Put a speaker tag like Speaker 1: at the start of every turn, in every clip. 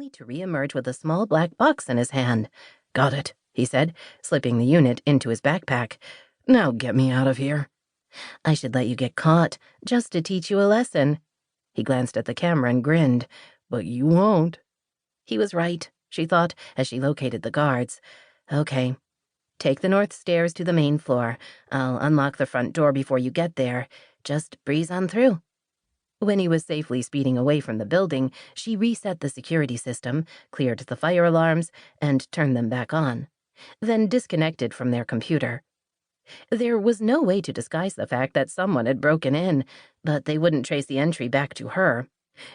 Speaker 1: only to re-emerge with a small black box in his hand. "Got it," he said, slipping the unit into his backpack. "Now get me out of here." "I should let you get caught, just to teach you a lesson." He glanced at the camera and grinned. "But you won't." He was right, she thought, as she located the guards. "Okay. Take the north stairs to the main floor. I'll unlock the front door before you get there. Just breeze on through." When he was safely speeding away from the building, she reset the security system, cleared the fire alarms, and turned them back on, then disconnected from their computer. There was no way to disguise the fact that someone had broken in, but they wouldn't trace the entry back to her.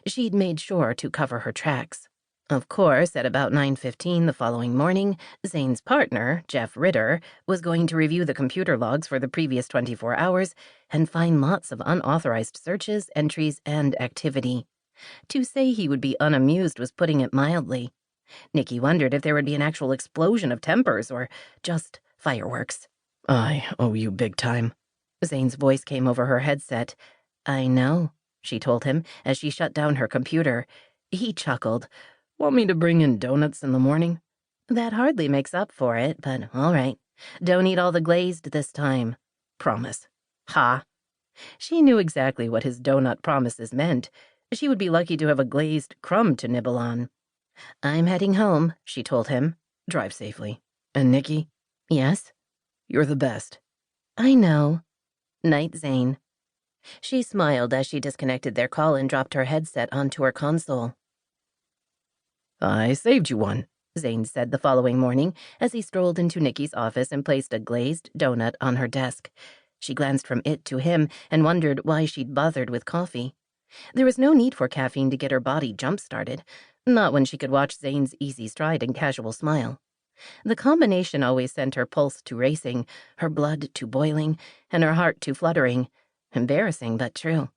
Speaker 1: She'd made sure to cover her tracks. Of course, at about 9:15 the following morning, Zane's partner, Jeff Ritter, was going to review the computer logs for the previous 24 hours and find lots of unauthorized searches, entries, and activity. To say he would be unamused was putting it mildly. Nicki wondered if there would be an actual explosion of tempers or just fireworks. "I owe you big time." Zane's voice came over her headset. "I know," she told him as she shut down her computer. He chuckled. "Want me to bring in donuts in the morning?" "That hardly makes up for it, but all right. Don't eat all the glazed this time." "Promise." "Ha." She knew exactly what his donut promises meant. She would be lucky to have a glazed crumb to nibble on. "I'm heading home," she told him. "Drive safely. And Nicki?" "Yes?" "You're the best." "I know." "Night, Zane." She smiled as she disconnected their call and dropped her headset onto her console. "I saved you one," Zane said the following morning as he strolled into Nicki's office and placed a glazed donut on her desk. She glanced from it to him and wondered why she'd bothered with coffee. There was no need for caffeine to get her body jump-started, not when she could watch Zane's easy stride and casual smile. The combination always sent her pulse to racing, her blood to boiling, and her heart to fluttering. Embarrassing, but true.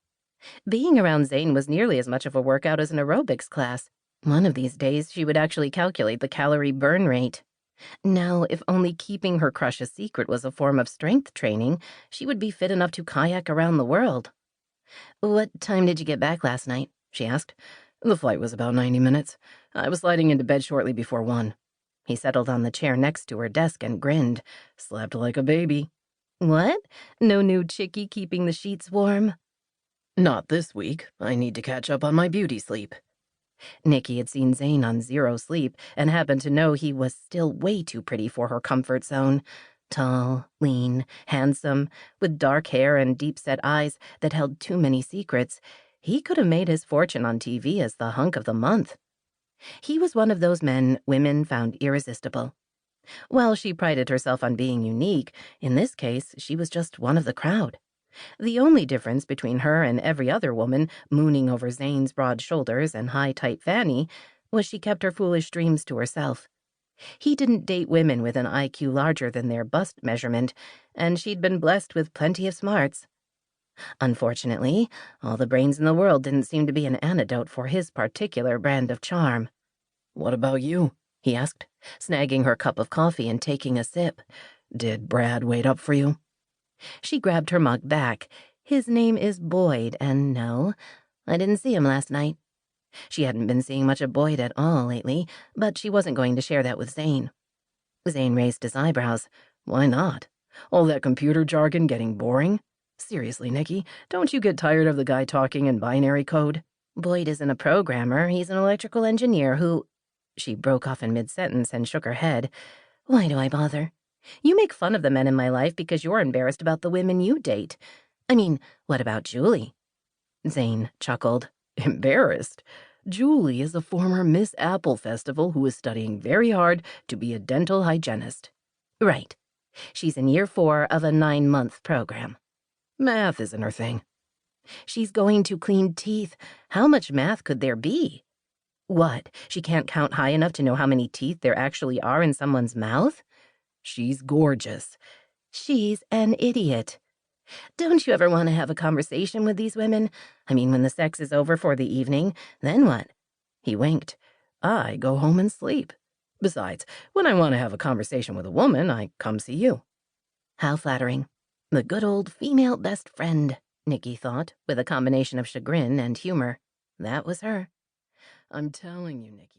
Speaker 1: Being around Zane was nearly as much of a workout as an aerobics class. One of these days, she would actually calculate the calorie burn rate. Now, if only keeping her crush a secret was a form of strength training, she would be fit enough to kayak around the world. "What time did you get back last night?" she asked. "The flight was about 90 minutes. I was sliding into bed shortly before 1. He settled on the chair next to her desk and grinned. "Slept like a baby." "What? No new chickie keeping the sheets warm?" "Not this week. I need to catch up on my beauty sleep." Nicki had seen Zane on zero sleep and happened to know he was still way too pretty for her comfort zone. Tall, lean, handsome, with dark hair and deep-set eyes that held too many secrets, he could have made his fortune on TV as the hunk of the month. He was one of those men women found irresistible. While she prided herself on being unique, in this case, she was just one of the crowd. The only difference between her and every other woman mooning over Zane's broad shoulders and high, tight fanny was she kept her foolish dreams to herself. He didn't date women with an IQ larger than their bust measurement, and she'd been blessed with plenty of smarts. Unfortunately, all the brains in the world didn't seem to be an antidote for his particular brand of charm. "What about you?" he asked, snagging her cup of coffee and taking a sip. "Did Brad wait up for you?" She grabbed her mug back. "His name is Boyd, and no, I didn't see him last night." She hadn't been seeing much of Boyd at all lately, but she wasn't going to share that with Zane. Zane raised his eyebrows. "Why not? All that computer jargon getting boring? Seriously, Nicki, don't you get tired of the guy talking in binary code?" "Boyd isn't a programmer. He's an electrical engineer who—" She broke off in mid-sentence and shook her head. "Why do I bother? You make fun of the men in my life because you're embarrassed about the women you date. I mean, what about Julie?" Zane chuckled. "Embarrassed? Julie is a former Miss Apple Festival who is studying very hard to be a dental hygienist." "Right. She's in year 4 of a 9-month program." "Math isn't her thing." "She's going to clean teeth. How much math could there be?" "What, she can't count high enough to know how many teeth there actually are in someone's mouth?" "She's gorgeous." "She's an idiot." "Don't you ever want to have a conversation with these women? I mean, when the sex is over for the evening, then what?" He winked. "I go home and sleep. Besides, when I want to have a conversation with a woman, I come see you." How flattering. The good old female best friend, Nicki thought, with a combination of chagrin and humor. That was her. "I'm telling you, Nicki."